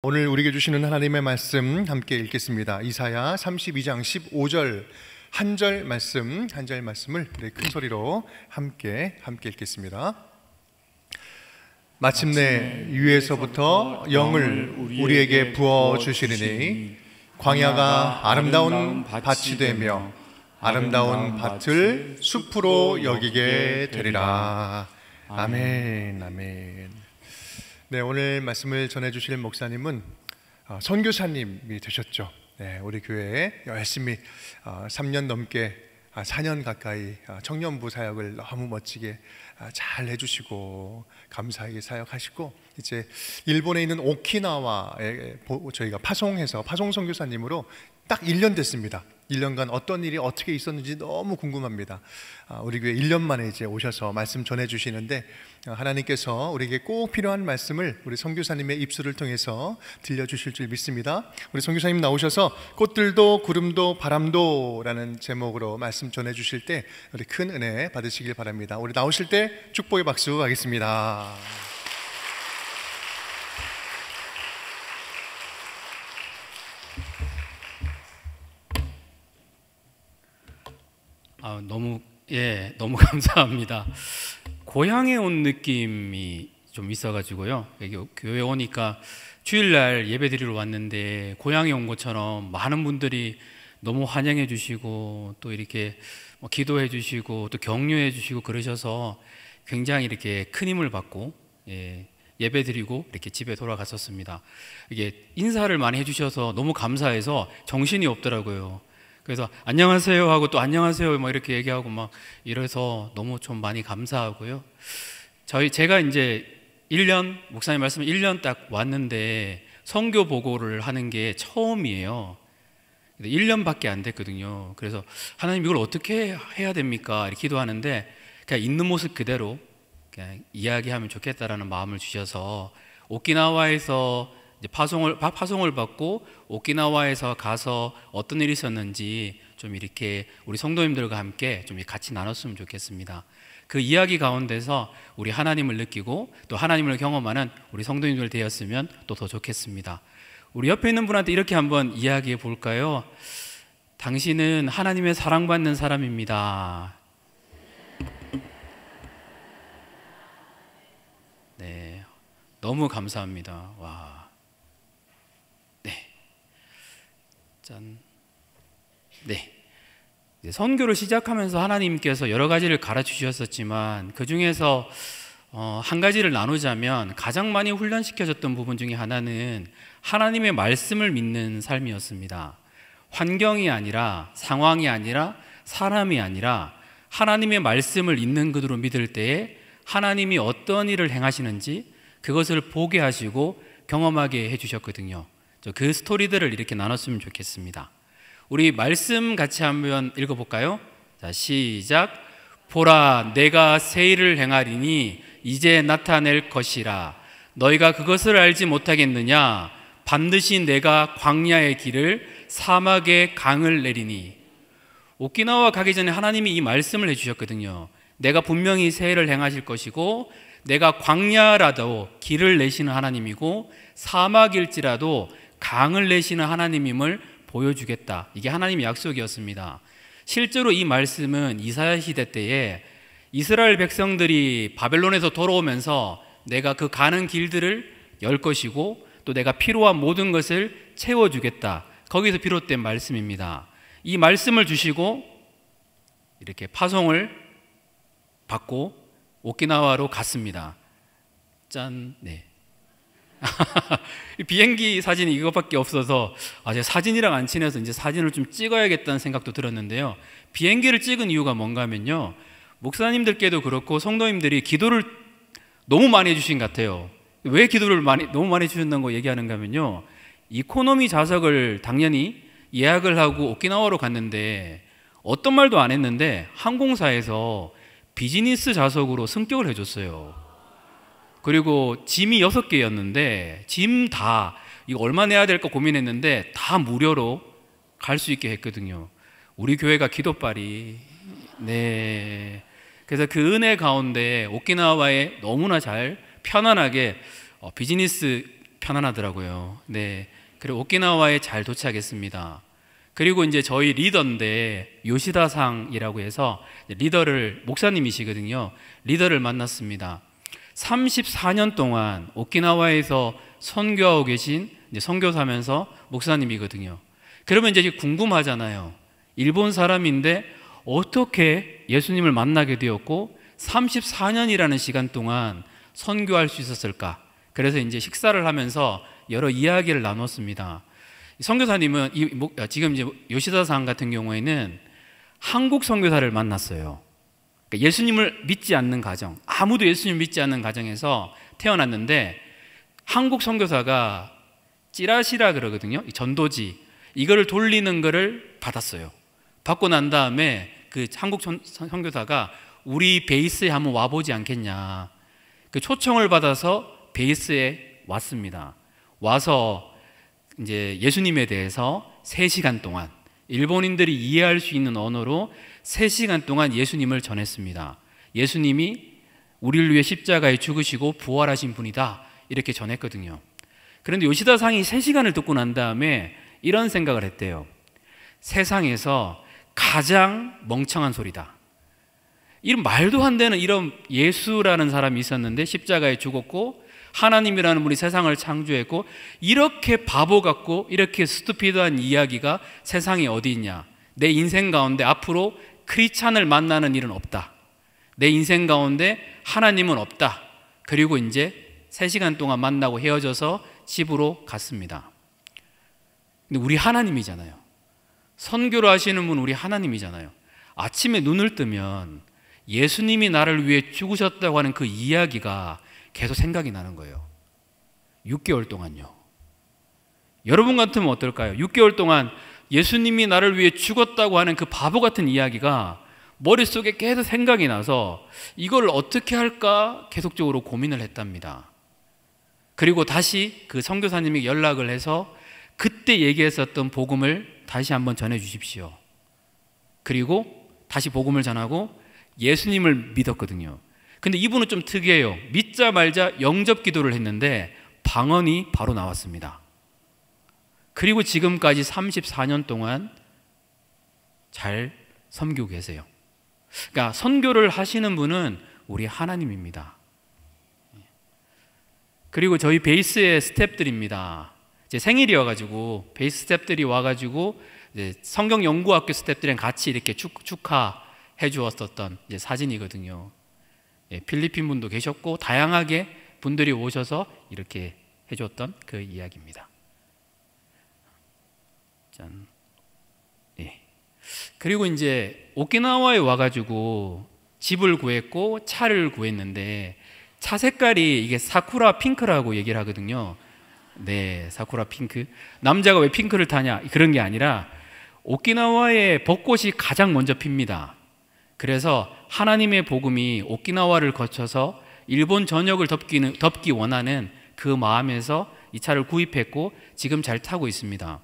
오늘 우리에게 주시는 하나님의 말씀 함께 읽겠습니다. 이사야 32장 15절 한 절 말씀을 우리 큰 소리로 함께 읽겠습니다. 마침내 위에서부터 영을 우리에게 부어 주시리니 광야가 아름다운 밭이 되며 아름다운 밭을 숲으로 여기게 되리라. 아멘, 아멘. 네, 오늘 말씀을 전해주실 목사님은 선교사님이 되셨죠. 네, 우리 교회에 열심히 3년 넘게 4년 가까이 청년부 사역을 너무 멋지게 잘 해주시고 감사하게 사역하시고, 이제 일본에 있는 오키나와에 저희가 파송해서 파송 선교사님으로 딱 1년 됐습니다. 1년간 어떤 일이 어떻게 있었는지 너무 궁금합니다. 우리 교회 1년 만에 이제 오셔서 말씀 전해주시는데, 하나님께서 우리에게 꼭 필요한 말씀을 우리 선교사님의 입술을 통해서 들려주실 줄 믿습니다. 우리 선교사님 나오셔서 꽃들도 구름도 바람도 라는 제목으로 말씀 전해주실 때 우리 큰 은혜 받으시길 바랍니다. 우리 나오실 때 축복의 박수 하겠습니다. 너무 감사합니다. 고향에 온 느낌이 좀 있어가지고요. 여기 교회 오니까 주일날 예배 드리러 왔는데 고향에 온 것처럼 많은 분들이 너무 환영해 주시고 또 이렇게 기도해 주시고 또 격려해 주시고 그러셔서 굉장히 이렇게 큰 힘을 받고 예배 드리고 이렇게 집에 돌아갔었습니다. 이게 인사를 많이 해주셔서 너무 감사해서 정신이 없더라고요. 그래서 안녕하세요 하고 또 안녕하세요 막 이렇게 얘기하고 막 이래서 너무 좀 많이 감사하고요. 제가 이제 1년, 목사님 말씀 1년 딱 왔는데 선교 보고를 하는 게 처음이에요. 1년밖에 안 됐거든요. 그래서 하나님 이걸 어떻게 해야 됩니까? 이렇게 기도하는데 그냥 있는 모습 그대로 그냥 이야기하면 좋겠다라는 마음을 주셔서 오키나와에서 이제 파송을 받고 오키나와에서 가서 어떤 일이 있었는지 좀 이렇게 우리 성도님들과 함께 좀 같이 나눴으면 좋겠습니다. 그 이야기 가운데서 우리 하나님을 느끼고 또 하나님을 경험하는 우리 성도님들 되었으면 또 더 좋겠습니다. 우리 옆에 있는 분한테 이렇게 한번 이야기해 볼까요? 당신은 하나님의 사랑받는 사람입니다. 네, 너무 감사합니다. 와. 네. 선교를 시작하면서 하나님께서 여러 가지를 가르쳐 주셨었지만 그 중에서 한 가지를 나누자면 가장 많이 훈련시켜줬던 부분 중에 하나는 하나님의 말씀을 믿는 삶이었습니다. 환경이 아니라 상황이 아니라 사람이 아니라 하나님의 말씀을 있는 그대로 믿을 때에 하나님이 어떤 일을 행하시는지 그것을 보게 하시고 경험하게 해주셨거든요. 그 스토리들을 이렇게 나눴으면 좋겠습니다. 우리 말씀 같이 한번 읽어볼까요? 자, 시작. 보라, 내가 새 일을 행하리니 이제 나타낼 것이라. 너희가 그것을 알지 못하겠느냐? 반드시 내가 광야의 길을 사막의 강을 내리니. 오키나와 가기 전에 하나님이 이 말씀을 해주셨거든요. 내가 분명히 새 일을 행하실 것이고 내가 광야라도 길을 내시는 하나님이고 사막일지라도 강을 내시는 하나님임을 보여주겠다. 이게 하나님의 약속이었습니다. 실제로 이 말씀은 이사야 시대 때에 이스라엘 백성들이 바벨론에서 돌아오면서 내가 그 가는 길들을 열 것이고 또 내가 필요한 모든 것을 채워주겠다. 거기서 비롯된 말씀입니다. 이 말씀을 주시고 이렇게 파송을 받고 오키나와로 갔습니다. 짠. 네. 비행기 사진이 이것밖에 없어서 제가 사진이랑 안 친해서 이제 사진을 좀 찍어야겠다는 생각도 들었는데요. 비행기를 찍은 이유가 뭔가 하면요, 목사님들께도 그렇고 성도님들이 기도를 너무 많이 해주신 것 같아요. 왜 기도를 너무 많이 해주셨다는 거 얘기하는가 하면요, 이코노미 좌석을 당연히 예약을 하고 오키나와로 갔는데 어떤 말도 안 했는데 항공사에서 비즈니스 좌석으로 승격을 해줬어요. 그리고 짐이 6개였는데 짐 다 이거 얼마 내야 될까 고민했는데 다 무료로 갈 수 있게 했거든요. 우리 교회가 기도빨이. 네. 그래서 그 은혜 가운데 오키나와에 너무나 잘 편안하게 비즈니스 편안하더라고요. 네. 그리고 오키나와에 잘 도착했습니다. 그리고 이제 저희 리더인데 요시다상이라고 해서 리더를 목사님이시거든요. 리더를 만났습니다. 34년 동안 오키나와에서 선교하고 계신 이제 선교사면서 목사님이거든요. 그러면 이제 궁금하잖아요. 일본 사람인데 어떻게 예수님을 만나게 되었고 34년이라는 시간 동안 선교할 수 있었을까? 그래서 이제 식사를 하면서 여러 이야기를 나눴습니다. 선교사님은 지금 이제 요시다상 같은 경우에는 한국 선교사를 만났어요. 그러니까 예수님을 믿지 않는 가정, 아무도 예수님을 믿지 않는 가정에서 태어났는데 한국 선교사가 찌라시라 그러거든요. 전도지 이거를 돌리는 거를 받았어요. 받고 난 다음에 그 한국 선교사가 우리 베이스에 한번 와보지 않겠냐. 그 초청을 받아서 베이스에 왔습니다. 와서 이제 예수님에 대해서 3시간 동안 일본인들이 이해할 수 있는 언어로 3시간 동안 예수님을 전했습니다. 예수님이 우리를 위해 십자가에 죽으시고 부활하신 분이다 이렇게 전했거든요. 그런데 요시다상이 3시간을 듣고 난 다음에 이런 생각을 했대요. 세상에서 가장 멍청한 소리다. 이런 말도 안 되는 이런 예수라는 사람이 있었는데 십자가에 죽었고 하나님이라는 분이 세상을 창조했고 이렇게 바보 같고 이렇게 스투피드한 이야기가 세상에 어디 있냐. 내 인생 가운데 앞으로 크리스찬을 만나는 일은 없다. 내 인생 가운데 하나님은 없다. 그리고 이제 3시간 동안 만나고 헤어져서 집으로 갔습니다. 근데 우리 하나님이잖아요. 선교를 하시는 분 우리 하나님이잖아요. 아침에 눈을 뜨면 예수님이 나를 위해 죽으셨다고 하는 그 이야기가 계속 생각이 나는 거예요. 6개월 동안요. 여러분 같으면 어떨까요? 6개월 동안 예수님이 나를 위해 죽었다고 하는 그 바보 같은 이야기가 머릿속에 계속 생각이 나서 이걸 어떻게 할까 계속적으로 고민을 했답니다. 그리고 다시 그 선교사님에게 연락을 해서 그때 얘기했었던 복음을 다시 한번 전해 주십시오. 그리고 다시 복음을 전하고 예수님을 믿었거든요. 근데 이분은 좀 특이해요. 믿자말자 영접 기도를 했는데 방언이 바로 나왔습니다. 그리고 지금까지 34년 동안 잘 섬기고 계세요. 그러니까 선교를 하시는 분은 우리 하나님입니다. 그리고 저희 베이스의 스태프들입니다. 제 생일이어가지고 베이스 스태프들이 와가지고 이제 성경연구학교 스태프들이랑 같이 이렇게 축하해 주었었던 이제 사진이거든요. 예, 필리핀 분도 계셨고 다양하게 분들이 오셔서 이렇게 해줬던 그 이야기입니다. 짠. 예. 그리고 이제 오키나와에 와가지고 집을 구했고 차를 구했는데 차 색깔이 이게 사쿠라 핑크라고 얘기를 하거든요. 네, 사쿠라 핑크. 남자가 왜 핑크를 타냐 그런 게 아니라 오키나와의 벚꽃이 가장 먼저 핍니다. 그래서 하나님의 복음이 오키나와를 거쳐서 일본 전역을 덮기 원하는 그 마음에서 이 차를 구입했고 지금 잘 타고 있습니다.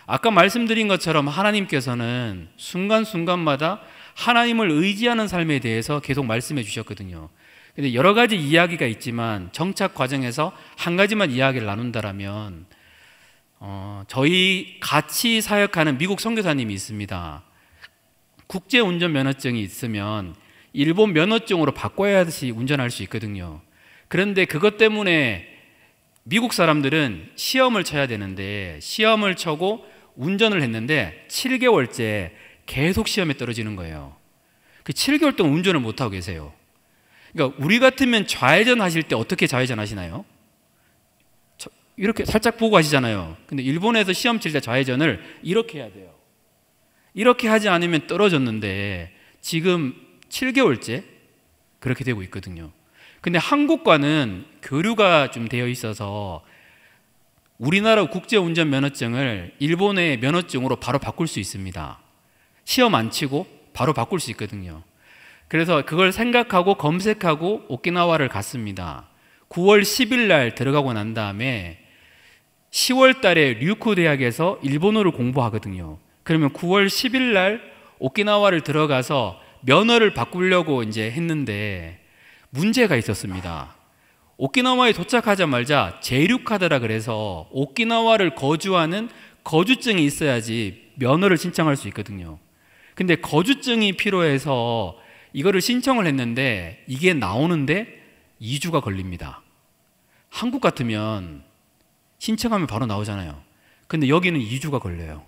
아까 말씀드린 것처럼 하나님께서는 순간순간마다 하나님을 의지하는 삶에 대해서 계속 말씀해 주셨거든요. 근데 여러 가지 이야기가 있지만 정착 과정에서 한 가지만 이야기를 나눈다라면 저희 같이 사역하는 미국 선교사님이 있습니다. 국제 운전 면허증이 있으면 일본 면허증으로 바꿔야지 운전할 수 있거든요. 그런데 그것 때문에 미국 사람들은 시험을 쳐야 되는데 시험을 쳐고 운전을 했는데 7개월째 계속 시험에 떨어지는 거예요. 그 7개월 동안 운전을 못하고 계세요. 그러니까 우리 같으면 좌회전 하실 때 어떻게 좌회전 하시나요? 이렇게 살짝 보고 하시잖아요. 근데 일본에서 시험 칠 때 좌회전을 이렇게 해야 돼요. 이렇게 하지 않으면 떨어졌는데 지금 7개월째 그렇게 되고 있거든요. 근데 한국과는 교류가 좀 되어 있어서 우리나라 국제운전 면허증을 일본의 면허증으로 바로 바꿀 수 있습니다. 시험 안 치고 바로 바꿀 수 있거든요. 그래서 그걸 생각하고 검색하고 오키나와를 갔습니다. 9월 10일 날 들어가고 난 다음에 10월 달에 류쿠 대학에서 일본어를 공부하거든요. 그러면 9월 10일 날 오키나와를 들어가서 면허를 바꾸려고 이제 했는데 문제가 있었습니다. 오키나와에 도착하자마자 제이류카드라 그래서 오키나와를 거주하는 거주증이 있어야지 면허를 신청할 수 있거든요. 근데 거주증이 필요해서 이거를 신청을 했는데 이게 나오는데 2주가 걸립니다. 한국 같으면 신청하면 바로 나오잖아요. 근데 여기는 2주가 걸려요.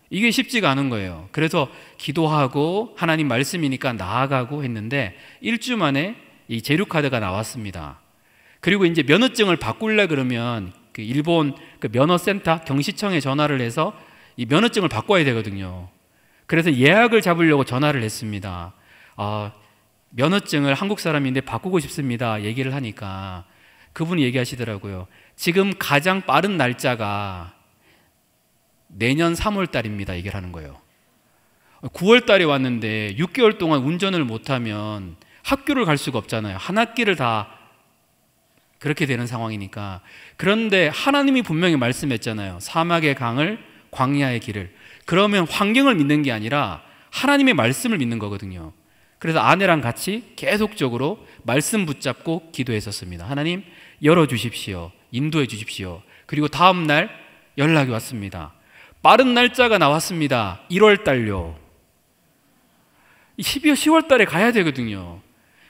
이게 쉽지가 않은 거예요. 그래서 기도하고 하나님 말씀이니까 나아가고 했는데 1주 만에 이 제이류카드가 나왔습니다. 그리고 이제 면허증을 바꾸려 그러면 그 일본 그 면허센터 경시청에 전화를 해서 이 면허증을 바꿔야 되거든요. 그래서 예약을 잡으려고 전화를 했습니다. 면허증을 한국 사람인데 바꾸고 싶습니다. 얘기를 하니까 그분이 얘기하시더라고요. 지금 가장 빠른 날짜가 내년 3월 달입니다. 얘기를 하는 거예요. 9월 달에 왔는데 6개월 동안 운전을 못하면 학교를 갈 수가 없잖아요. 한 학기를 다 그렇게 되는 상황이니까. 그런데 하나님이 분명히 말씀했잖아요. 사막의 강을, 광야의 길을. 그러면 환경을 믿는 게 아니라 하나님의 말씀을 믿는 거거든요. 그래서 아내랑 같이 계속적으로 말씀 붙잡고 기도했었습니다. 하나님 열어주십시오. 인도해 주십시오. 그리고 다음 날 연락이 왔습니다. 빠른 날짜가 나왔습니다. 1월 달요. 10월 달에 가야 되거든요.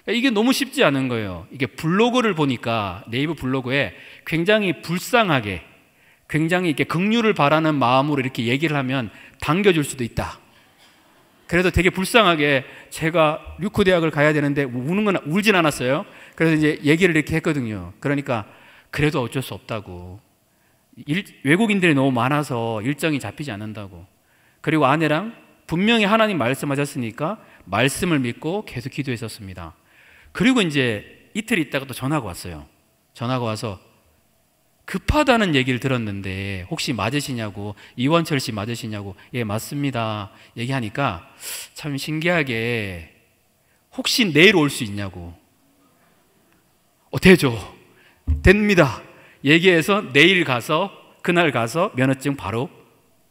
이게 너무 쉽지 않은 거예요. 이게 블로그를 보니까 네이버 블로그에 굉장히 불쌍하게, 굉장히 이렇게 긍휼을 바라는 마음으로 이렇게 얘기를 하면 당겨줄 수도 있다. 그래서 되게 불쌍하게 제가 류크 대학을 가야 되는데 우는 건 울진 않았어요. 그래서 이제 얘기를 이렇게 했거든요. 그러니까 그래도 어쩔 수 없다고. 외국인들이 너무 많아서 일정이 잡히지 않는다고. 그리고 아내랑 분명히 하나님 말씀하셨으니까 말씀을 믿고 계속 기도했었습니다. 그리고 이제 이틀 있다가 또 전화가 왔어요. 전화가 와서 급하다는 얘기를 들었는데 혹시 맞으시냐고, 이원철 씨 맞으시냐고. 예, 맞습니다. 얘기하니까 참 신기하게 혹시 내일 올 수 있냐고. 되죠. 됩니다. 얘기해서 내일 가서 그날 가서 면허증 바로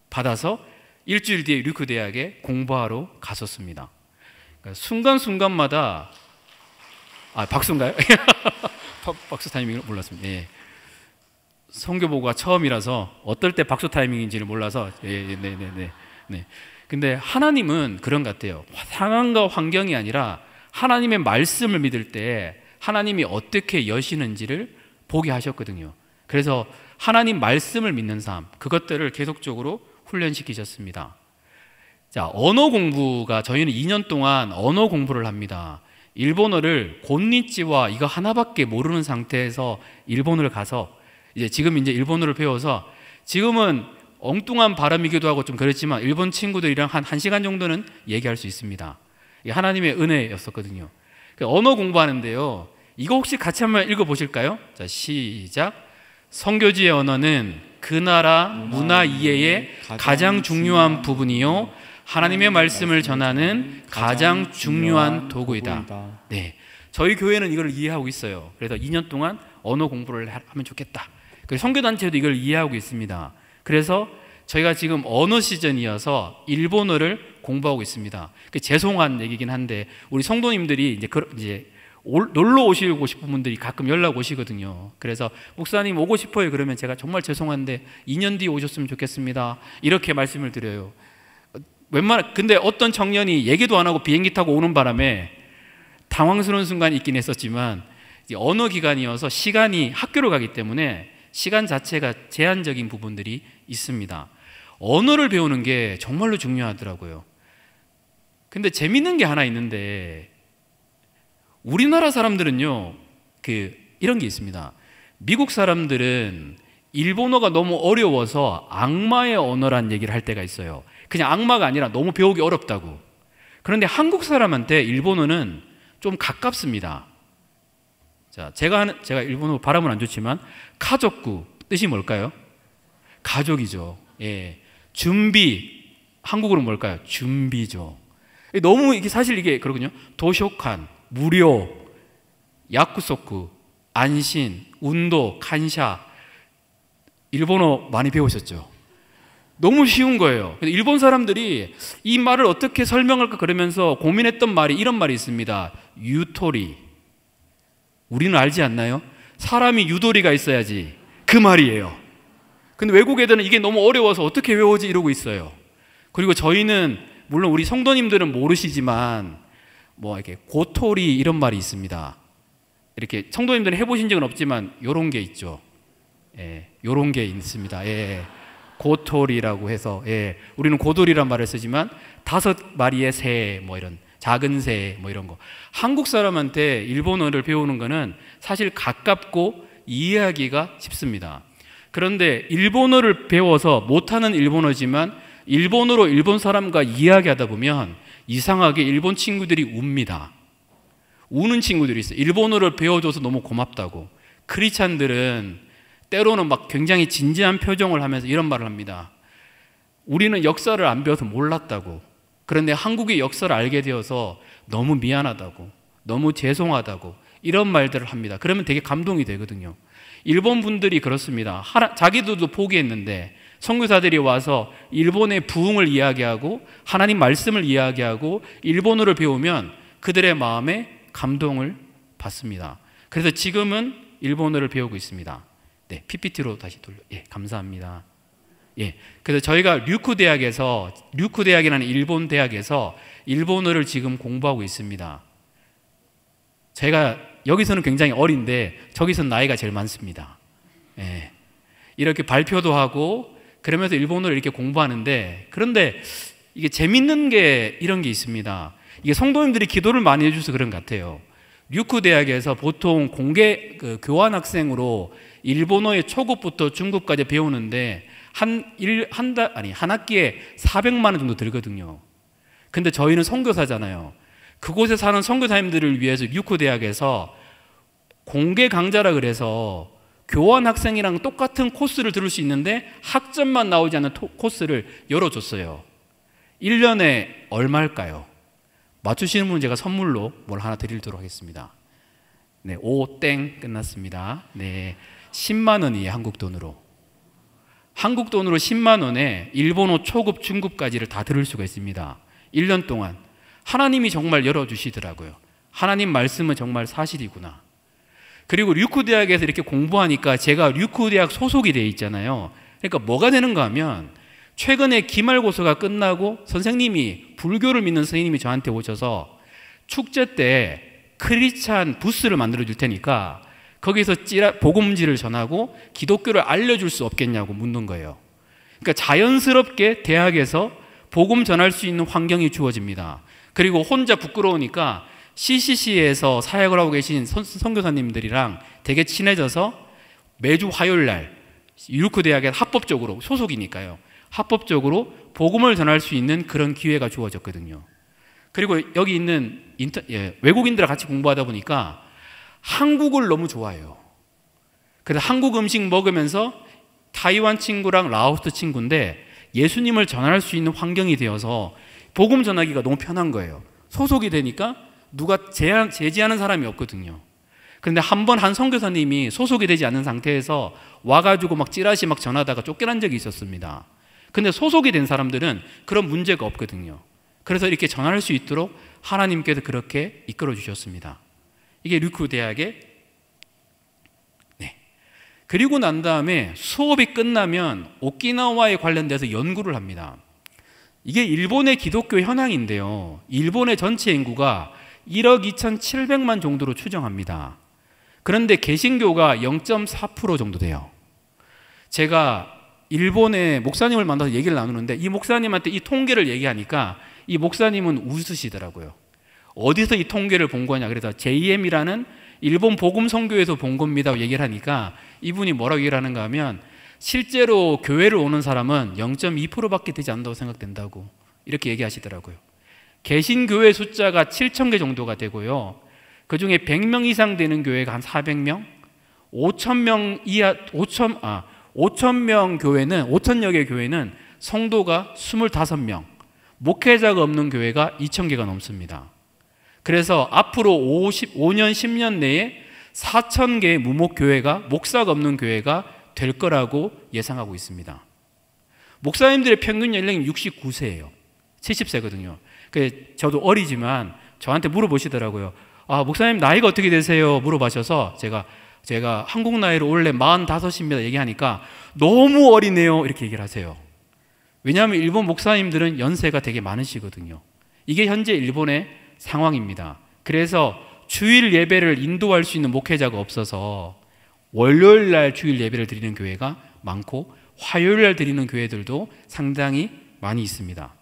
받아서 일주일 뒤에 류크 대학에 공부하러 갔었습니다. 그러니까 순간순간마다 박수인가요? 박수 타이밍을 몰랐습니다. 예. 선교보고가 처음이라서 어떨 때 박수 타이밍인지를 몰라서 네. 근데 하나님은 그런 것 같아요. 상황과 환경이 아니라 하나님의 말씀을 믿을 때 하나님이 어떻게 여시는지를 보게 하셨거든요. 그래서 하나님 말씀을 믿는 삶, 그것들을 계속적으로 훈련시키셨습니다. 자, 언어 공부가 저희는 2년 동안 언어 공부를 합니다. 일본어를 곤니찌와 이거 하나밖에 모르는 상태에서 일본어를 가서 지금 이제 일본어를 배워서 지금은 엉뚱한 발음이기도 하고 좀 그렇지만 일본 친구들이랑 한 1시간 정도는 얘기할 수 있습니다. 이게 하나님의 은혜였었거든요. 언어 공부하는데요. 이거 혹시 같이 한번 읽어보실까요? 자, 시작. 선교지의 언어는 그 나라 문화 이해의 가장 중요한 부분이요. 하나님의 말씀을 전하는 가장 중요한 도구이다. 네, 저희 교회는 이걸 이해하고 있어요. 그래서 2년 동안 언어 공부를 하면 좋겠다. 그래서 선교단체도 이걸 이해하고 있습니다. 그래서 저희가 지금 언어 시즌이어서 일본어를 공부하고 있습니다. 죄송한 얘기긴 한데 우리 성도님들이 이제 놀러 오시고 싶은 분들이 가끔 연락 오시거든요. 그래서 목사님 오고 싶어요. 그러면 제가 정말 죄송한데 2년 뒤에 오셨으면 좋겠습니다. 이렇게 말씀을 드려요. 근데 어떤 청년이 얘기도 안 하고 비행기 타고 오는 바람에 당황스러운 순간이 있긴 했었지만 언어 기간이어서 시간이 학교로 가기 때문에 시간 자체가 제한적인 부분들이 있습니다. 언어를 배우는 게 정말로 중요하더라고요. 근데 재밌는 게 하나 있는데 우리나라 사람들은요, 이런 게 있습니다. 미국 사람들은 일본어가 너무 어려워서 악마의 언어란 얘기를 할 때가 있어요. 그냥 악마가 아니라 너무 배우기 어렵다고. 그런데 한국 사람한테 일본어는 좀 가깝습니다. 자, 제가 일본어 발음은 안 좋지만 가족구 뜻이 뭘까요? 가족이죠. 예. 준비, 한국어로 뭘까요? 준비죠. 너무 사실 이게 그렇군요. 도쇼칸, 무료, 야쿠소쿠, 안신, 운도, 간샤. 일본어 많이 배우셨죠? 너무 쉬운 거예요. 일본 사람들이 이 말을 어떻게 설명할까 그러면서 고민했던 말이 이런 말이 있습니다. 유토리. 우리는 알지 않나요? 사람이 유도리가 있어야지 그 말이에요. 근데 외국 애들은 이게 너무 어려워서 어떻게 외우지 이러고 있어요. 그리고 저희는 물론 우리 성도님들은 모르시지만 뭐 이렇게 고토리 이런 말이 있습니다. 이렇게 성도님들은 해보신 적은 없지만 요런 게 있죠. 예, 요런 게 있습니다. 예, 고토리라고 해서, 예, 우리는 고돌이란 말을 쓰지만 5마리의 새, 뭐 이런 작은 새, 뭐 이런 거. 한국 사람한테 일본어를 배우는 거는 사실 가깝고 이해하기가 쉽습니다. 그런데 일본어를 배워서 못하는 일본어지만 일본어로 일본 사람과 이야기하다 보면 이상하게 일본 친구들이 웁니다. 우는 친구들이 있어요. 일본어를 배워줘서 너무 고맙다고. 크리스찬들은 때로는 막 굉장히 진지한 표정을 하면서 이런 말을 합니다. 우리는 역사를 안 배워서 몰랐다고. 그런데 한국의 역사를 알게 되어서 너무 미안하다고, 너무 죄송하다고 이런 말들을 합니다. 그러면 되게 감동이 되거든요. 일본 분들이 그렇습니다. 자기들도 포기했는데 선교사들이 와서 일본의 부흥을 이야기하고 하나님 말씀을 이야기하고 일본어를 배우면 그들의 마음에 감동을 받습니다. 그래서 지금은 일본어를 배우고 있습니다. 네, PPT로 다시 돌려. 예, 감사합니다. 예, 그래서 저희가 류쿠 대학이라는 일본 대학에서 일본어를 지금 공부하고 있습니다. 제가 여기서는 굉장히 어린데 저기서는 나이가 제일 많습니다. 예, 이렇게 발표도 하고 그러면서 일본어를 이렇게 공부하는데, 그런데 이게 재밌는 게 이런 게 있습니다. 이게 성도님들이 기도를 많이 해주셔서 그런 것 같아요. 류쿠 대학에서 보통 공개 교환 학생으로 일본어의 초급부터 중급까지 배우는데 한 학기에 400만 원 정도 들거든요. 근데 저희는 선교사잖아요. 그곳에 사는 선교사님들을 위해서 류쿠 대학에서 공개 강좌라 그래서 교환 학생이랑 똑같은 코스를 들을 수 있는데 학점만 나오지 않는 코스를 열어줬어요. 1년에 얼마일까요? 맞추시는 분은 제가 선물로 뭘 하나 드리도록 하겠습니다. 네, 5땡 끝났습니다. 네, 10만 원이에요. 한국 돈으로. 한국 돈으로 10만 원에 일본어 초급, 중급까지를 다 들을 수가 있습니다. 1년 동안. 하나님이 정말 열어주시더라고요. 하나님 말씀은 정말 사실이구나. 그리고 류쿠 대학에서 이렇게 공부하니까 제가 류쿠 대학 소속이 되어 있잖아요. 그러니까 뭐가 되는가 하면 최근에 기말고사가 끝나고 선생님이, 불교를 믿는 선생님이 저한테 오셔서 축제 때 크리스찬 부스를 만들어 줄 테니까 거기서 복음지를 전하고 기독교를 알려줄 수 없겠냐고 묻는 거예요. 그러니까 자연스럽게 대학에서 복음 전할 수 있는 환경이 주어집니다. 그리고 혼자 부끄러우니까 CCC에서 사역을 하고 계신 선교사님들이랑 되게 친해져서 매주 화요일 날 류쿠 대학에 합법적으로, 소속이니까요, 합법적으로 복음을 전할 수 있는 그런 기회가 주어졌거든요. 그리고 여기 있는 외국인들과 같이 공부하다 보니까 한국을 너무 좋아해요. 그래서 한국 음식 먹으면서 타이완 친구랑 라오스 친구인데 예수님을 전할 수 있는 환경이 되어서 복음 전하기가 너무 편한 거예요. 소속이 되니까 누가 제지하는 사람이 없거든요. 그런데 한 선교사님이 소속이 되지 않은 상태에서 와가지고 막 찌라시 막 전하다가 쫓겨난 적이 있었습니다. 근데 소속이 된 사람들은 그런 문제가 없거든요. 그래서 이렇게 전할 수 있도록 하나님께서 그렇게 이끌어 주셨습니다. 이게 류쿠 대학의, 네. 그리고 난 다음에 수업이 끝나면 오키나와에 관련돼서 연구를 합니다. 이게 일본의 기독교 현황인데요. 일본의 전체 인구가 1억 2,700만 정도로 추정합니다. 그런데 개신교가 0.4% 정도 돼요. 제가 일본의 목사님을 만나서 얘기를 나누는데 이 목사님한테 이 통계를 얘기하니까 이 목사님은 웃으시더라고요. 어디서 이 통계를 본 거냐, 그래서 JM이라는 일본 복음 선교에서 본 겁니다 얘기를 하니까 이분이 뭐라고 얘기를 하는가 하면 실제로 교회를 오는 사람은 0.2%밖에 되지 않는다고 생각된다고 이렇게 얘기하시더라고요. 개신교회 숫자가 7,000개 정도가 되고요. 그중에 100명 이상 되는 교회가 한 400명, 5,000명 교회는, 5,000여 개 교회는 성도가 25명, 목회자가 없는 교회가 2,000개가 넘습니다. 그래서 앞으로 5년, 10년 내에 4,000개의 무목교회가, 목사가 없는 교회가 될 거라고 예상하고 있습니다. 목사님들의 평균 연령이 69세예요. 70세거든요. 저도 어리지만 저한테 물어보시더라고요. 아, 목사님 나이가 어떻게 되세요? 물어보셔서 제가 제가 한국 나이로 원래 45입니다 얘기하니까 너무 어리네요 이렇게 얘기를 하세요. 왜냐하면 일본 목사님들은 연세가 되게 많으시거든요. 이게 현재 일본의 상황입니다. 그래서 주일 예배를 인도할 수 있는 목회자가 없어서 월요일 날 주일 예배를 드리는 교회가 많고 화요일 날 드리는 교회들도 상당히 많이 있습니다.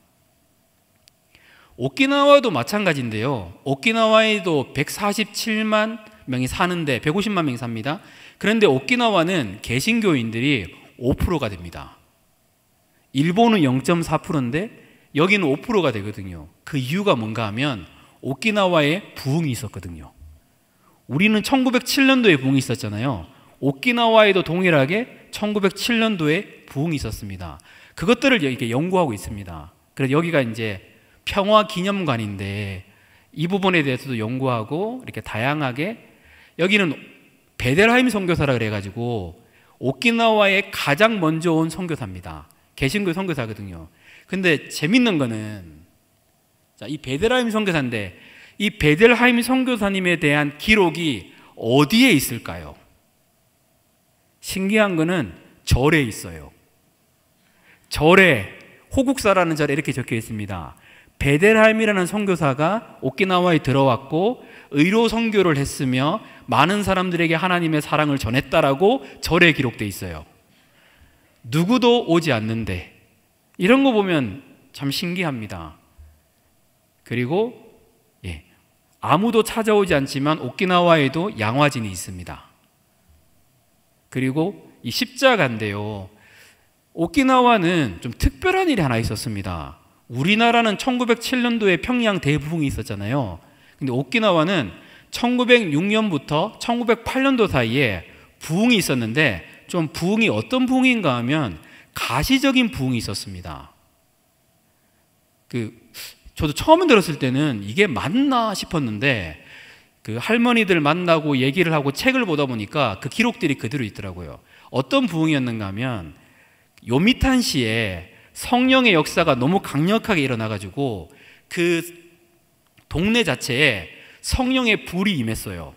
오키나와도 마찬가지인데요. 오키나와에도 147만 명이 사는데 150만 명이 삽니다. 그런데 오키나와는 개신교인들이 5%가 됩니다. 일본은 0.4%인데 여기는 5%가 되거든요. 그 이유가 뭔가 하면 오키나와에 부흥이 있었거든요. 우리는 1907년도에 부흥이 있었잖아요. 오키나와에도 동일하게 1907년도에 부흥이 있었습니다. 그것들을 이렇게 연구하고 있습니다. 그래서 여기가 이제 평화기념관인데 이 부분에 대해서도 연구하고 이렇게 다양하게 여기는 베델하임 선교사라 그래가지고 오키나와에 가장 먼저 온 선교사입니다. 개신교 선교사거든요. 근데 재밌는 거는 자, 이 베델하임 선교사인데 이 베델하임 선교사님에 대한 기록이 어디에 있을까요? 신기한 거는 절에 있어요. 절에 호국사라는 절에 이렇게 적혀 있습니다. 베델하임이라는 선교사가 오키나와에 들어왔고 의로 선교를 했으며 많은 사람들에게 하나님의 사랑을 전했다라고 절에 기록되어 있어요. 누구도 오지 않는데 이런 거 보면 참 신기합니다. 그리고 아무도 찾아오지 않지만 오키나와에도 양화진이 있습니다. 그리고 이 십자가인데요. 오키나와는 좀 특별한 일이 하나 있었습니다. 우리나라는 1907년도에 평양 대부흥이 있었잖아요. 근데 오키나와는 1906년부터 1908년도 사이에 부흥이 있었는데 좀 부흥이 어떤 부흥인가 하면 가시적인 부흥이 있었습니다. 저도 처음 들었을 때는 이게 맞나 싶었는데 그 할머니들 만나고 얘기를 하고 책을 보다 보니까 그 기록들이 그대로 있더라고요. 어떤 부흥이었는가 하면 요미탄시에 성령의 역사가 너무 강력하게 일어나가지고 그 동네 자체에 성령의 불이 임했어요.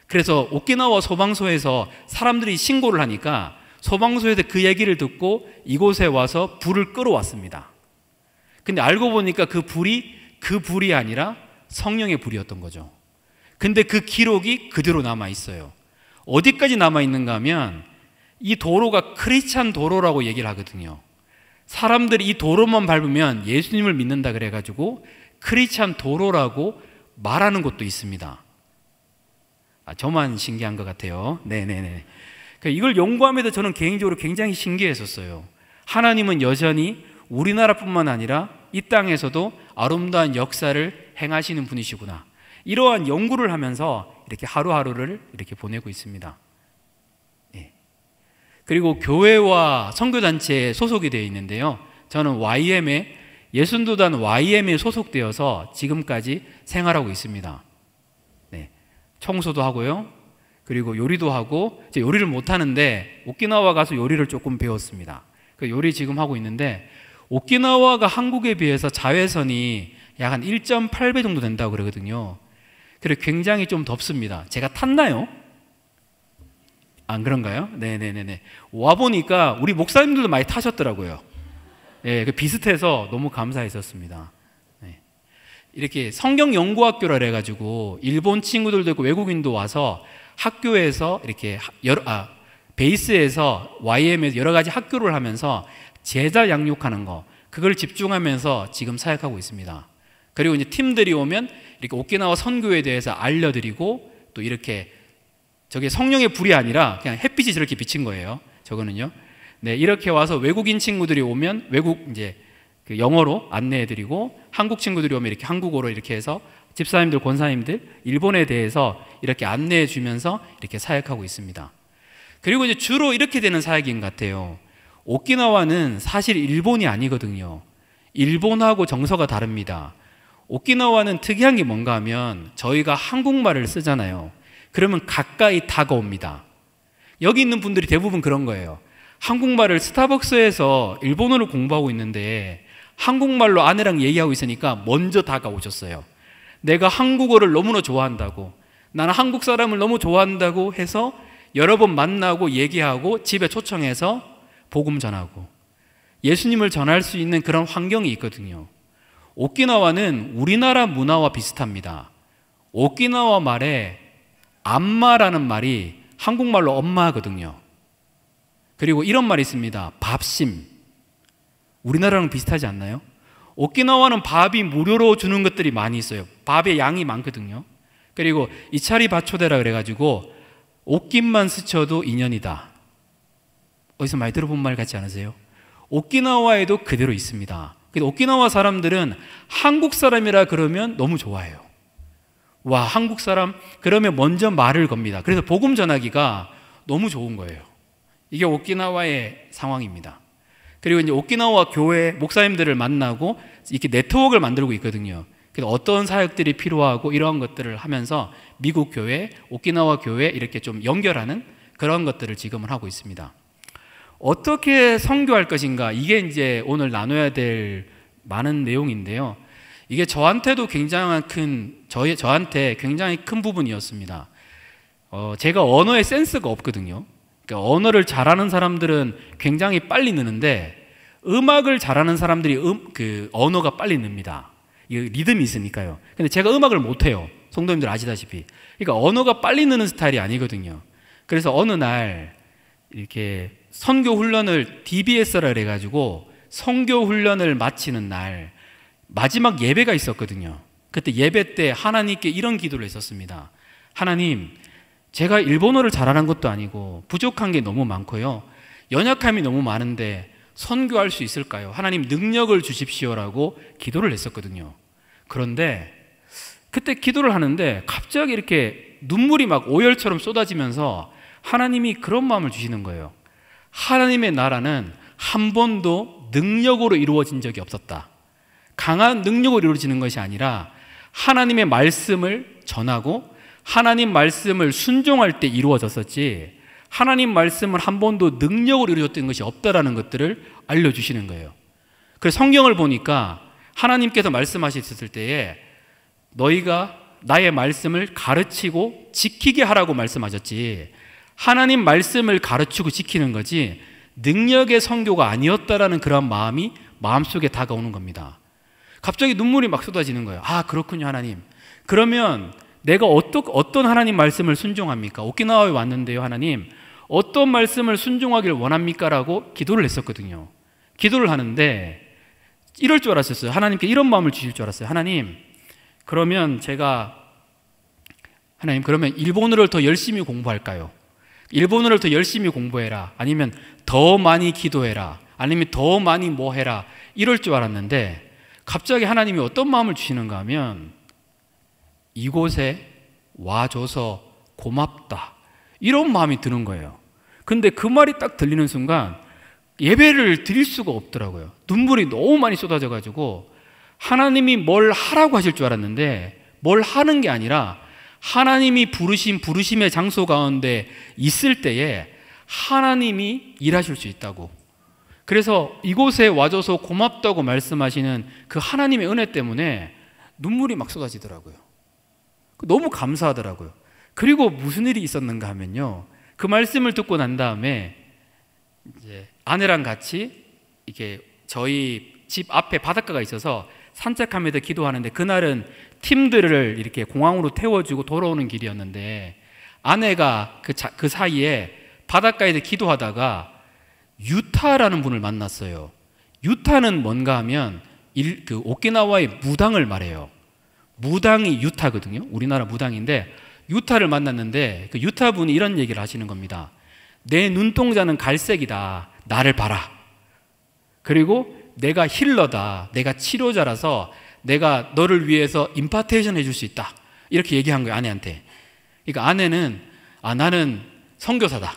그래서 오키나와 소방서에서 사람들이 신고를 하니까 소방서에서 그 얘기를 듣고 이곳에 와서 불을 끌어왔습니다. 근데 알고 보니까 그 불이 아니라 성령의 불이었던 거죠. 근데 그 기록이 그대로 남아 있어요. 어디까지 남아 있는가 하면 이 도로가 크리스찬 도로라고 얘기를 하거든요. 사람들이 이 도로만 밟으면 예수님을 믿는다 그래가지고 크리스찬 도로라고 말하는 곳도 있습니다. 저만 신기한 것 같아요. 네네네. 이걸 연구하면서 저는 개인적으로 굉장히 신기했었어요. 하나님은 여전히 우리나라뿐만 아니라 이 땅에서도 아름다운 역사를 행하시는 분이시구나. 이러한 연구를 하면서 이렇게 하루하루를 이렇게 보내고 있습니다. 그리고 교회와 선교단체에 소속이 되어 있는데요. 저는 YM에 예순도단 YM에 소속되어서 지금까지 생활하고 있습니다. 청소도 하고요. 그리고 요리도 하고, 요리를 못하는데 오키나와 가서 요리를 조금 배웠습니다. 그 요리 지금 하고 있는데 오키나와가 한국에 비해서 자외선이 약 한 1.8배 정도 된다고 그러거든요. 그래서 굉장히 좀 덥습니다. 제가 탔나요? 안 그런가요? 네네네네. 와보니까 우리 목사님들도 많이 타셨더라고요. 그 비슷해서 너무 감사했었습니다. 이렇게 성경연구학교라 해가지고 일본 친구들도 있고 외국인도 와서 학교에서 이렇게 베이스에서 YM에서 여러 가지 학교를 하면서 제자 양육하는 거, 그걸 집중하면서 지금 사역하고 있습니다. 그리고 이제 팀들이 오면 이렇게 오키나와 선교에 대해서 알려드리고 또 이렇게 저게 성령의 불이 아니라 그냥 햇빛이 저렇게 비친 거예요. 저거는요. 이렇게 와서 외국인 친구들이 오면 그 영어로 안내해드리고 한국 친구들이 오면 이렇게 한국어로 이렇게 해서 집사님들, 권사님들 일본에 대해서 이렇게 안내해 주면서 이렇게 사역하고 있습니다. 그리고 이제 주로 이렇게 되는 사역인 것 같아요. 오키나와는 사실 일본이 아니거든요. 일본하고 정서가 다릅니다. 오키나와는 특이한 게 뭔가 하면 저희가 한국말을 쓰잖아요. 그러면 가까이 다가옵니다. 여기 있는 분들이 대부분 그런 거예요. 한국말을 스타벅스에서 일본어를 공부하고 있는데 한국말로 아내랑 얘기하고 있으니까 먼저 다가오셨어요. 내가 한국어를 너무나 좋아한다고, 나는 한국 사람을 너무 좋아한다고 해서 여러 번 만나고 얘기하고 집에 초청해서 복음 전하고 예수님을 전할 수 있는 그런 환경이 있거든요. 오키나와는 우리나라 문화와 비슷합니다. 오키나와 말에 안마라는 말이 한국말로 엄마거든요. 그리고 이런 말이 있습니다. 밥심. 우리나라랑 비슷하지 않나요? 오키나와는 밥이 무료로 주는 것들이 많이 있어요. 밥의 양이 많거든요. 그리고 이차리 바초대라 그래가지고 옷깃만 스쳐도 인연이다. 어디서 많이 들어본 말 같지 않으세요? 오키나와에도 그대로 있습니다. 근데 오키나와 사람들은 한국 사람이라 그러면 너무 좋아해요. 와, 한국 사람? 그러면 먼저 말을 겁니다. 그래서 복음 전하기가 너무 좋은 거예요. 이게 오키나와의 상황입니다. 그리고 이제 오키나와 교회 목사님들을 만나고 이렇게 네트워크를 만들고 있거든요. 그래서 어떤 사역들이 필요하고 이러한 것들을 하면서 미국 교회, 오키나와 교회 이렇게 좀 연결하는 그런 것들을 지금은 하고 있습니다. 어떻게 선교할 것인가? 이게 이제 오늘 나눠야 될 많은 내용인데요. 이게 저한테도 저한테 굉장히 큰 부분이었습니다. 제가 언어에 센스가 없거든요. 그러니까 언어를 잘하는 사람들은 굉장히 빨리 느는데 음악을 잘하는 사람들이 그 언어가 빨리 늡니다. 이 리듬이 있으니까요. 근데 제가 음악을 못해요. 성도님들 아시다시피. 그러니까 언어가 빨리 느는 스타일이 아니거든요. 그래서 어느 날 이렇게 선교 훈련을 DBS라 그래가지고 선교 훈련을 마치는 날 마지막 예배가 있었거든요. 그때 예배 때 하나님께 이런 기도를 했었습니다. 하나님, 제가 일본어를 잘하는 것도 아니고 부족한 게 너무 많고요. 연약함이 너무 많은데 선교할 수 있을까요? 하나님 능력을 주십시오라고 기도를 했었거든요. 그런데 그때 기도를 하는데 갑자기 이렇게 눈물이 막 오열처럼 쏟아지면서 하나님이 그런 마음을 주시는 거예요. 하나님의 나라는 한 번도 능력으로 이루어진 적이 없었다. 강한 능력으로 이루어지는 것이 아니라 하나님의 말씀을 전하고 하나님 말씀을 순종할 때 이루어졌었지 하나님 말씀을 한 번도 능력으로 이루어졌던 것이 없다라는 것들을 알려주시는 거예요. 그래서 성경을 보니까 하나님께서 말씀하셨을 때에 너희가 나의 말씀을 가르치고 지키게 하라고 말씀하셨지 하나님 말씀을 가르치고 지키는 거지 능력의 선교가 아니었다라는 그런 마음이 마음속에 다가오는 겁니다. 갑자기 눈물이 막 쏟아지는 거예요. 아, 그렇군요, 하나님. 그러면 내가 어떤 하나님 말씀을 순종합니까? 오키나와에 왔는데요, 하나님. 어떤 말씀을 순종하길 원합니까? 라고 기도를 했었거든요. 기도를 하는데 이럴 줄 알았었어요. 하나님께 이런 마음을 주실 줄 알았어요. 하나님, 그러면 일본어를 더 열심히 공부할까요? 일본어를 더 열심히 공부해라. 아니면 더 많이 기도해라. 아니면 더 많이 뭐 해라. 이럴 줄 알았는데 갑자기 하나님이 어떤 마음을 주시는가 하면 이곳에 와줘서 고맙다. 이런 마음이 드는 거예요. 근데 그 말이 딱 들리는 순간 예배를 드릴 수가 없더라고요. 눈물이 너무 많이 쏟아져가지고 하나님이 뭘 하라고 하실 줄 알았는데 뭘 하는 게 아니라 하나님이 부르심의 장소 가운데 있을 때에 하나님이 일하실 수 있다고. 그래서 이곳에 와줘서 고맙다고 말씀하시는 그 하나님의 은혜 때문에 눈물이 막 쏟아지더라고요. 너무 감사하더라고요. 그리고 무슨 일이 있었는가 하면요. 그 말씀을 듣고 난 다음에 이제 아내랑 같이 이렇게 저희 집 앞에 바닷가가 있어서 산책하면서 기도하는데 그날은 팀들을 이렇게 공항으로 태워주고 돌아오는 길이었는데 아내가 그 사이에 바닷가에서 기도하다가 유타라는 분을 만났어요. 유타는 뭔가 하면 그 오키나와의 무당을 말해요. 무당이 유타거든요. 우리나라 무당인데 유타를 만났는데 그 유타 분이 이런 얘기를 하시는 겁니다. 내 눈동자는 갈색이다. 나를 봐라. 그리고 내가 힐러다. 내가 치료자라서 내가 너를 위해서 임파테이션 해줄 수 있다. 이렇게 얘기한 거예요, 아내한테. 그러니까 아내는 나는 선교사다.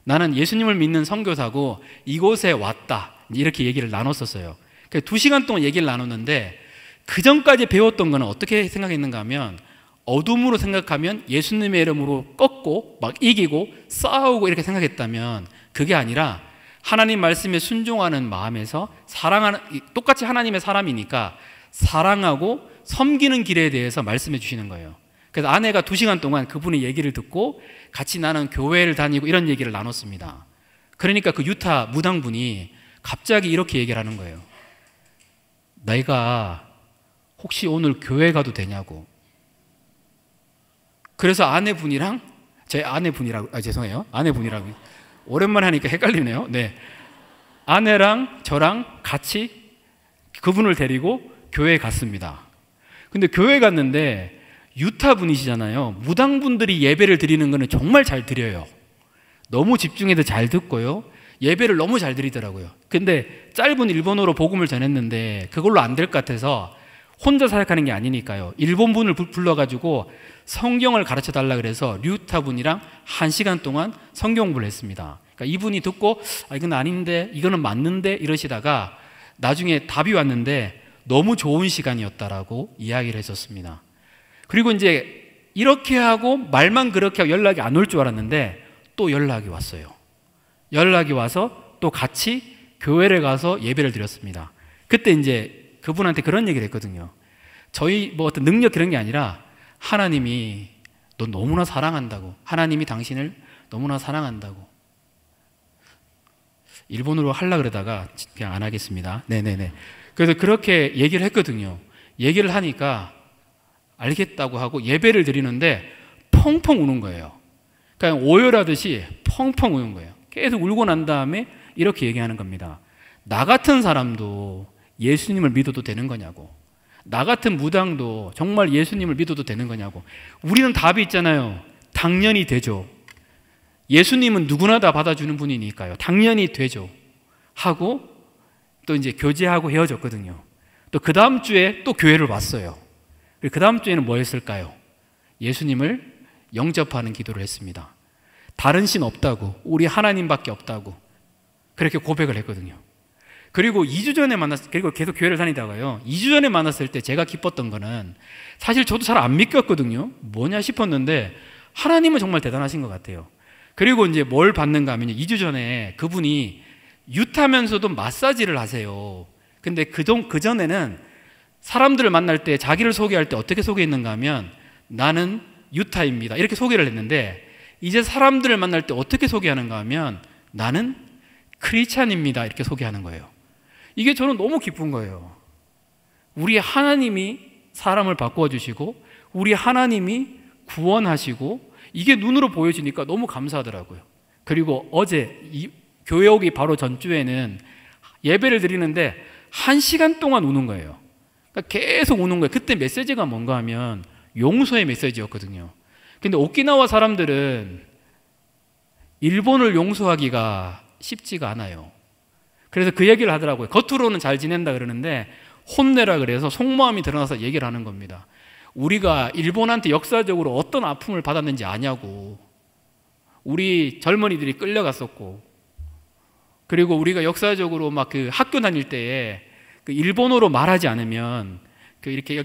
나는 예수님을 믿는 선교사고 이곳에 왔다. 이렇게 얘기를 나눴었어요. 2시간 동안 얘기를 나눴는데 그 전까지 배웠던 거는 어떻게 생각했는가 하면 어둠으로 생각하면 예수님의 이름으로 꺾고 막 이기고 싸우고 이렇게 생각했다면 그게 아니라 하나님 말씀에 순종하는 마음에서 사랑하는, 똑같이 하나님의 사람이니까 사랑하고 섬기는 길에 대해서 말씀해 주시는 거예요. 그래서 아내가 2시간 동안 그분의 얘기를 듣고 같이 나는 교회를 다니고 이런 얘기를 나눴습니다. 그러니까 그 유타 무당분이 갑자기 이렇게 얘기를 하는 거예요. 내가 혹시 오늘 교회 가도 되냐고. 그래서 아내분이랑 죄송해요. 아내분이라고 오랜만에 하니까 헷갈리네요. 네, 아내랑 저랑 같이 그분을 데리고 교회에 갔습니다. 근데 교회에 갔는데 유타 분이시잖아요. 무당분들이 예배를 드리는 거는 정말 잘 드려요. 너무 집중해서 잘 듣고요. 예배를 너무 잘 드리더라고요. 근데 짧은 일본어로 복음을 전했는데 그걸로 안 될 것 같아서 혼자 사역하는 게 아니니까요. 일본 분을 불러가지고 성경을 가르쳐 달라 그래서 류타 분이랑 1시간 동안 성경 공부를 했습니다. 그러니까 이분이 듣고 이건 아닌데 이거는 맞는데 이러시다가 나중에 답이 왔는데 너무 좋은 시간이었다라고 이야기를 했었습니다. 그리고 이제 이렇게 하고 말만 그렇게 하고 연락이 안 올 줄 알았는데 또 연락이 왔어요. 연락이 와서 또 같이 교회를 가서 예배를 드렸습니다. 그때 이제 그분한테 그런 얘기를 했거든요. 저희 뭐 어떤 능력 그런 게 아니라 하나님이 너 너무나 사랑한다고. 하나님이 당신을 너무나 사랑한다고. 일본어로 하려고 그러다가 그냥 안 하겠습니다. 네네네. 그래서 그렇게 얘기를 했거든요. 얘기를 하니까 알겠다고 하고 예배를 드리는데 펑펑 우는 거예요. 그러니까 오열하듯이 펑펑 우는 거예요. 계속 울고 난 다음에 이렇게 얘기하는 겁니다. 나 같은 사람도 예수님을 믿어도 되는 거냐고. 나 같은 무당도 정말 예수님을 믿어도 되는 거냐고. 우리는 답이 있잖아요. 당연히 되죠. 예수님은 누구나 다 받아주는 분이니까요. 당연히 되죠. 하고 또 이제 교제하고 헤어졌거든요. 또 그 다음 주에 또 교회를 왔어요. 그 다음 주에는 뭐 했을까요? 예수님을 영접하는 기도를 했습니다. 다른 신 없다고, 우리 하나님밖에 없다고 그렇게 고백을 했거든요. 그리고 2주 전에 그리고 계속 교회를 다니다가요, 2주 전에 만났을 때 제가 기뻤던 거는 사실 저도 잘 안 믿겼거든요. 뭐냐 싶었는데 하나님은 정말 대단하신 것 같아요. 그리고 이제 뭘 받는가 하면요, 2주 전에 그분이 유타면서도 마사지를 하세요. 근데 그 전에는 사람들을 만날 때 자기를 소개할 때 어떻게 소개했는가 하면 나는 유타입니다 이렇게 소개를 했는데 이제 사람들을 만날 때 어떻게 소개하는가 하면 나는 크리스찬입니다 이렇게 소개하는 거예요. 이게 저는 너무 기쁜 거예요. 우리 하나님이 사람을 바꾸어 주시고 우리 하나님이 구원하시고 이게 눈으로 보여지니까 너무 감사하더라고요. 그리고 어제 교회 오기 바로 전주에는 예배를 드리는데 1시간 동안 우는 거예요. 그러니까 계속 우는 거예요. 그때 메시지가 뭔가 하면 용서의 메시지였거든요. 근데 오키나와 사람들은 일본을 용서하기가 쉽지가 않아요. 그래서 그 얘기를 하더라고요. 겉으로는 잘 지낸다 그러는데 혼내라 그래서 속마음이 드러나서 얘기를 하는 겁니다. 우리가 일본한테 역사적으로 어떤 아픔을 받았는지 아냐고. 우리 젊은이들이 끌려갔었고, 그리고 우리가 역사적으로 막 그 학교 다닐 때에 그 일본어로 말하지 않으면 그 이렇게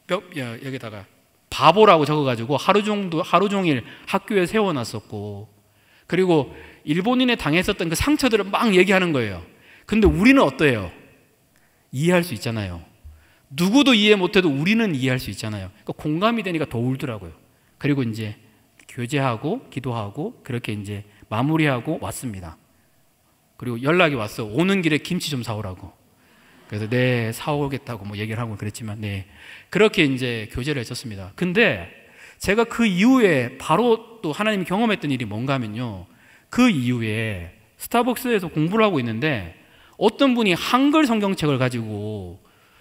여기다가 바보라고 적어가지고 하루 종일 학교에 세워놨었고, 그리고 일본인에 당했었던 그 상처들을 막 얘기하는 거예요. 근데 우리는 어때요? 이해할 수 있잖아요. 누구도 이해 못해도 우리는 이해할 수 있잖아요. 그러니까 공감이 되니까 더 울더라고요. 그리고 이제 교제하고 기도하고 그렇게 이제 마무리하고 왔습니다. 그리고 연락이 왔어. 오는 길에 김치 좀 사오라고. 그래서 네, 사오겠다고 뭐 얘기를 하고 그랬지만, 네, 그렇게 이제 교제를 했었습니다. 근데 제가 그 이후에 바로 또 하나님이 경험했던 일이 뭔가 하면요, 그 이후에 스타벅스에서 공부를 하고 있는데 어떤 분이 한글 성경책을 가지고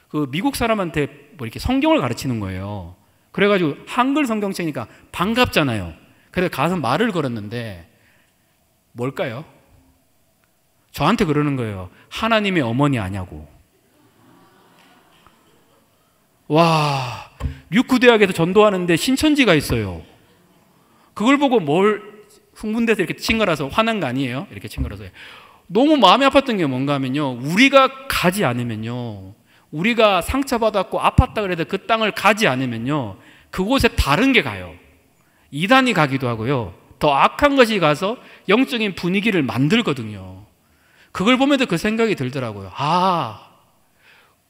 그 미국 사람한테 뭐 이렇게 성경을 가르치는 거예요. 그래가지고 한글 성경책이니까 반갑잖아요. 그래서 가서 말을 걸었는데 뭘까요? 저한테 그러는 거예요. 하나님의 어머니 아냐고. 와, 류크대학에서 전도하는데 신천지가 있어요. 그걸 보고 뭘 흥분돼서 이렇게 칭얼어서 화난 거 아니에요? 이렇게 칭얼어서. 너무 마음이 아팠던 게 뭔가 하면요, 우리가 가지 않으면요, 우리가 상처받았고 아팠다 그래도 그 땅을 가지 않으면요, 그곳에 다른 게 가요. 이단이 가기도 하고요, 더 악한 것이 가서 영적인 분위기를 만들거든요. 그걸 보면서 그 생각이 들더라고요. 아,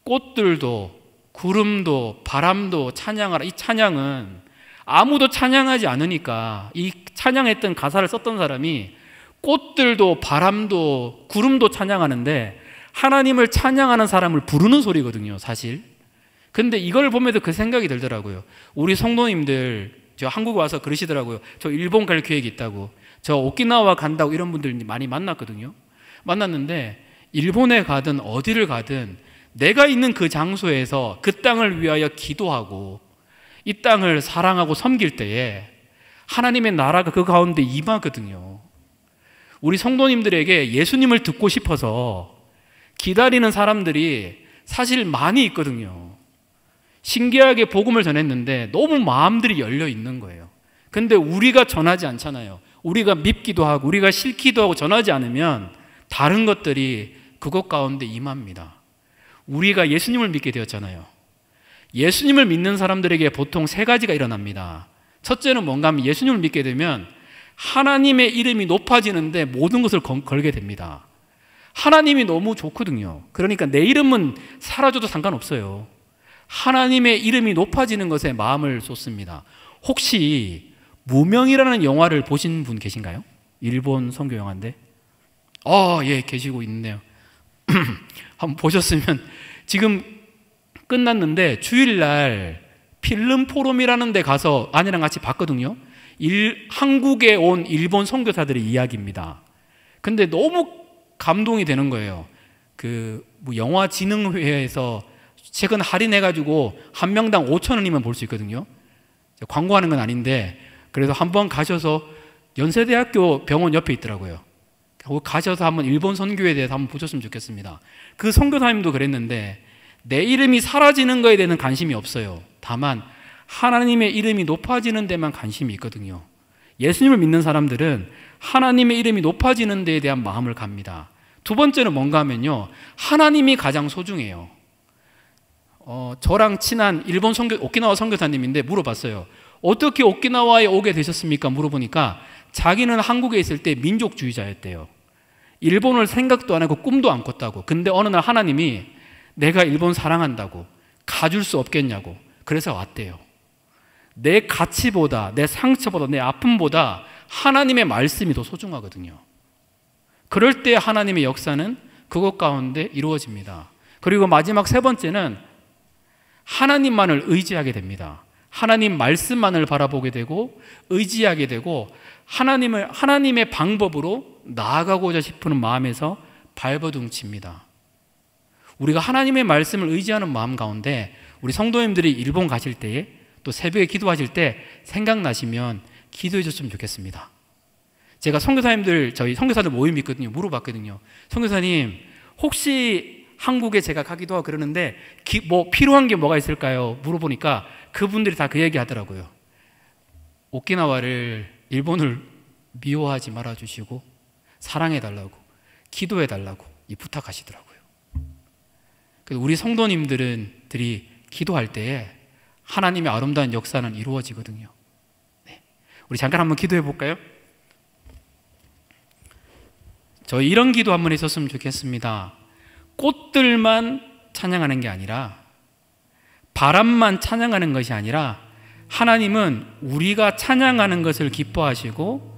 꽃들도 구름도 바람도 찬양하라. 이 찬양은 아무도 찬양하지 않으니까 이 찬양했던 가사를 썼던 사람이 꽃들도 바람도 구름도 찬양하는데 하나님을 찬양하는 사람을 부르는 소리거든요, 사실. 근데 이걸 보면서 그 생각이 들더라고요. 우리 성도님들, 저 한국 와서 그러시더라고요. 저 일본 갈 계획이 있다고, 저 오키나와 간다고, 이런 분들 많이 만났거든요. 만났는데 일본에 가든 어디를 가든 내가 있는 그 장소에서 그 땅을 위하여 기도하고 이 땅을 사랑하고 섬길 때에 하나님의 나라가 그 가운데 임하거든요. 우리 성도님들에게 예수님을 듣고 싶어서 기다리는 사람들이 사실 많이 있거든요. 신기하게 복음을 전했는데 너무 마음들이 열려 있는 거예요. 근데 우리가 전하지 않잖아요. 우리가 믿기도 하고 우리가 싫기도 하고 전하지 않으면 다른 것들이 그것 가운데 임합니다. 우리가 예수님을 믿게 되었잖아요. 예수님을 믿는 사람들에게 보통 세 가지가 일어납니다. 첫째는 뭔가 하면 예수님을 믿게 되면 하나님의 이름이 높아지는데 모든 것을 걸게 됩니다. 하나님이 너무 좋거든요. 그러니까 내 이름은 사라져도 상관없어요. 하나님의 이름이 높아지는 것에 마음을 쏟습니다. 혹시 무명이라는 영화를 보신 분 계신가요? 일본 선교 영화인데. 예, 계시고 있네요. 한번 보셨으면, 지금 끝났는데 주일날 필름 포럼이라는 데 가서 아내랑 같이 봤거든요. 한국에 온 일본 선교사들의 이야기입니다. 근데 너무 감동이 되는 거예요. 영화진흥회에서 최근 할인해가지고 한 명당 5,000원이면 볼 수 있거든요. 광고하는 건 아닌데, 그래서 한번 가셔서 연세대학교 병원 옆에 있더라고요. 가셔서 한번 일본 선교에 대해서 한번 보셨으면 좋겠습니다. 그 선교사님도 그랬는데 내 이름이 사라지는 거에 대해서는 관심이 없어요. 다만 하나님의 이름이 높아지는 데만 관심이 있거든요. 예수님을 믿는 사람들은 하나님의 이름이 높아지는 데에 대한 마음을 갖습니다. 두 번째는 뭔가 하면요, 하나님이 가장 소중해요. 저랑 친한 일본 오키나와 선교사님인데 물어봤어요. 어떻게 오키나와에 오게 되셨습니까? 물어보니까 자기는 한국에 있을 때 민족주의자였대요. 일본을 생각도 안 하고 꿈도 안 꿨다고. 근데 어느 날 하나님이 내가 일본 사랑한다고, 가줄 수 없겠냐고, 그래서 왔대요. 내 가치보다, 내 상처보다, 내 아픔보다 하나님의 말씀이 더 소중하거든요. 그럴 때 하나님의 역사는 그것 가운데 이루어집니다. 그리고 마지막 세 번째는 하나님만을 의지하게 됩니다. 하나님 말씀만을 바라보게 되고 의지하게 되고 하나님의 방법으로 나아가고자 싶은 마음에서 발버둥칩니다. 우리가 하나님의 말씀을 의지하는 마음 가운데 우리 성도님들이 일본 가실 때에 또 새벽에 기도하실 때 생각나시면 기도해 줬으면 좋겠습니다. 제가 저희 선교사들 모임 있거든요. 물어봤거든요. 선교사님, 혹시 한국에 제가 가기도 하고 그러는데 필요한 게 뭐가 있을까요? 물어보니까 그분들이 다 그 얘기 하더라고요. 오키나와를, 일본을 미워하지 말아주시고 사랑해달라고, 기도해달라고 부탁하시더라고요. 그래서 우리 성도님들이 기도할 때에 하나님의 아름다운 역사는 이루어지거든요. 네. 우리 잠깐 한번 기도해 볼까요? 저희 이런 기도 한번 했었으면 좋겠습니다. 꽃들만 찬양하는 게 아니라, 바람만 찬양하는 것이 아니라, 하나님은 우리가 찬양하는 것을 기뻐하시고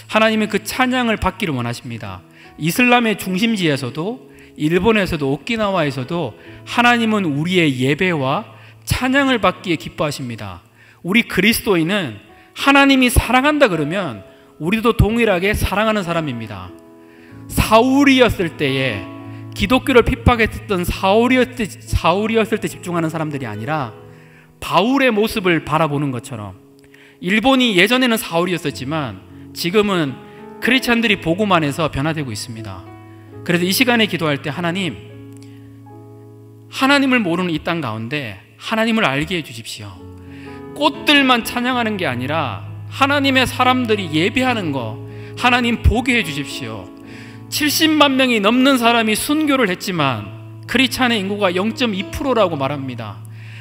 하나님은 그 찬양을 받기를 원하십니다. 이슬람의 중심지에서도, 일본에서도, 오키나와에서도 하나님은 우리의 예배와 찬양을 받기에 기뻐하십니다. 우리 그리스도인은 하나님이 사랑한다 그러면 우리도 동일하게 사랑하는 사람입니다. 사울이었을 때에, 기독교를 핍박했던 사울이었을 때 집중하는 사람들이 아니라 바울의 모습을 바라보는 것처럼, 일본이 예전에는 사울이었었지만 지금은 크리스찬들이 복음 안에서 변화되고 있습니다. 그래서 이 시간에 기도할 때 하나님을 모르는 이 땅 가운데 하나님을 알게 해주십시오. 꽃들만 찬양하는 게 아니라 하나님의 사람들이 예배하는 거 하나님 보게 해주십시오. 70만 명이 넘는 사람이 순교를 했지만 크리스찬의 인구가 0.2%라고 말합니다.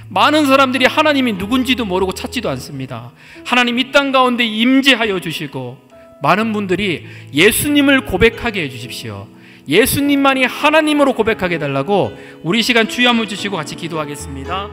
많은 사람들이 하나님이 누군지도 모르고 찾지도 않습니다. 하나님 이 땅 가운데 임재하여 주시고 많은 분들이 예수님을 고백하게 해주십시오. 예수님만이 하나님으로 고백하게 해달라고 우리 시간 주여 한번 주시고 같이 기도하겠습니다.